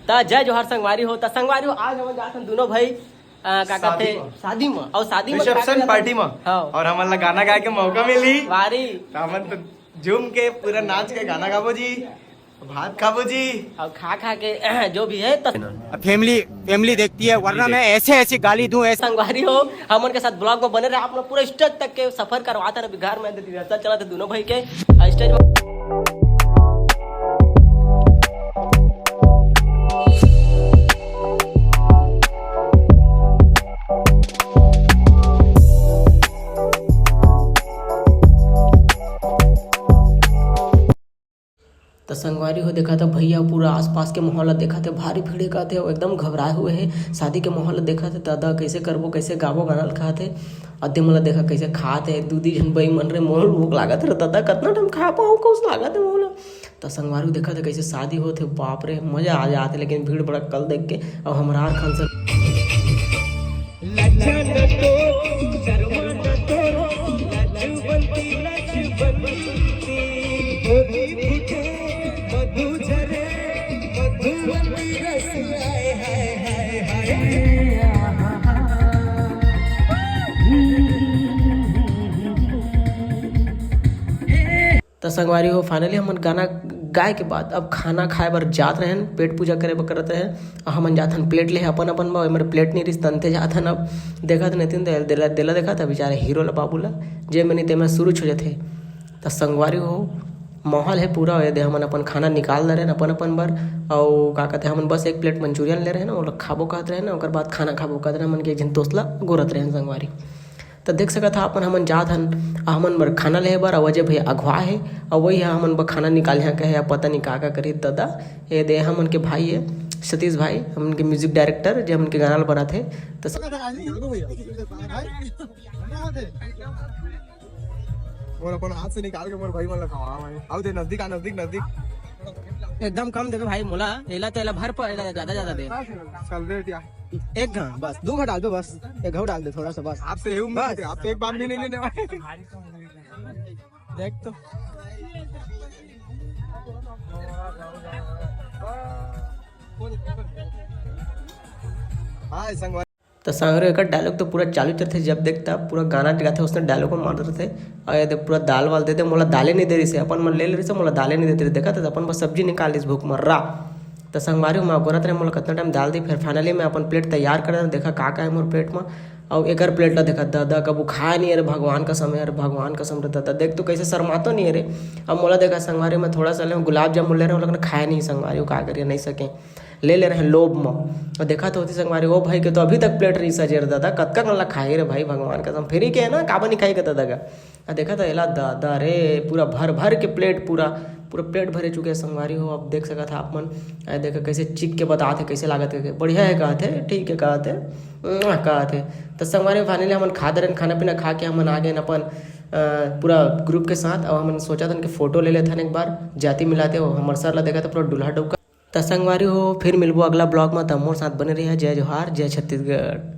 ता जय जोहार संगवारी हो ता संगवारी हो आज हम जात दोनों भाई का कहते शादी में और शादी में रिसेप्शन पार्टी में हाँ और हमन ला गाना गाए के मौका मिली वारी हमन तो झूम के पूरा नाच के गाना गाबो जी भात खाबो जी और खा के जो भी है तो फैमिली देखती है वरना मैं ऐसे गाली दूं ऐसे। संगवारी हो हमन के साथ ब्लॉग में बने रहे आप लोग पूरा स्टेज तक के सफर करवाते रहे बिहार में रिहर्सल चला थे दोनों भाई के स्टेज में तो संगवारी हो देखा था भैया पूरा आसपास के माहौल देखा थे भारी भीड़ का थे एकदम घबराए हुए हैं शादी के माहौल देखा थे दादा कैसे करबो कैसे गाबो गाना खा थे अद्धे मला देखा कैसे खाते दूधी जन बई मन रे मोल भूख लागत रे दादा कितना टाइम खा पाओ कौस लागत है मोल तो संगवारी देखा था कैसे शादी होते बाप रे मजा आ जाते लेकिन भीड़ बड़ा कल देख के अब हमारा खान सर तो संगवारी हो फाइनली हम गाना गाए के बाद अब खाना खाए बर जात रहन पेट पूजा करे बर करत रहे और हमन जाथन प्लेट ले अपन अपन बा मेरे प्लेट नहीं रिस तनते जाथन अब देखा तो नितिन देला देखा था बेचारे हीरो ला बाबू ला जे मैंने ते में शुरू हो जाते तो संगवारी हो माहौल है पूरा हो दे हमन अपन खाना निकाल ले रहे अपन अपन बर और का कहते हमन बस एक प्लेट मंचूरियन ले रहे ना वो लोग खाबो कहत रहे ना ओकर बाद खाना खाबो कहत रहे हमन के एक जन दोस्त ला गोरत रहे संगवारी तो देख सकत था अपन हमन जात हन हमन बर खाना ले बर अवजे भैया अगवा है और वही हमन बर खाना निकाल यहाँ कहे पता नहीं का करी दादा ये दे हमन के भाई है सतीश भाई हमन के म्यूजिक डायरेक्टर जो हमन के गाना बना थे तो और अपन हाथ से निकाल के मोर भाई मन ला खवा भाई आउ दे नजदीक एकदम कम देवे भाई मोला एला तेला भर पर ज्यादा दे चल दे दिया एक घा बस 2 घा डाल दो बस एक घा डाल दे थोड़ा सा बस आपसे यही उम्मीद है आप एक बार भी नहीं लेने वाले देख तो हां संगवारी तो संगरे का डायलॉग तो पूरा चालू थे जब देखता पूरा गाना गाते उसने डायलॉग को मार रहे थे और ये पूरा दाल वाल देते मोला दालें नहीं दे रही से अपन मन ले रही से मोला दालें नहीं देते देखा था अपन बस सब्जी निकाल ली भूख मर रहा तो संगवारी मैं गोरत रहे मोला कितना टाइम डाल दी फिर फाइनली मैं अपन प्लेट तैयार कर देखा का है मोर प्लेट में और एक प्लेट ला देखा दादा कबू खाया नहीं अरे भगवान का समय अरे भगवान का समय दादा देख तो कैसे शर्मातो नहीं अरे अब मोला देखा संगवारी में थोड़ा सा ले गुलाब जामुन ले रहे हैं लेकिन खाया नहीं संगवारी का करिए नहीं सके ले रहे हैं लोभ में और देखा तो होती संगवारी वो भाई के तो अभी तक प्लेट नहीं सजे दादा कतका गला खाए रे भाई भगवान का फिर ही के है ना काबा नहीं खाई दादा का देखा था एला दादा रे पूरा भर के प्लेट पूरा प्लेट भरे चुके संगवारी हो अब देख सका था आप मन देखा कैसे चिक के बताते कैसे लागत है बढ़िया है कहते ठीक है कहते तो संगवारी फाइनली हमन खा दे रहे खाना पीना खा के हमन आ गए अपन पूरा ग्रुप के साथ और हमन सोचा था कि फोटो ले लेते एक बार जाति मिलाते हो हमारे सर ला देखा था पूरा दुल्हा डुबका तो संगवारी हो फिर मिलबो अगला ब्लॉग में तो मोर साथ बने रही है जय जोहार जय छत्तीसगढ़।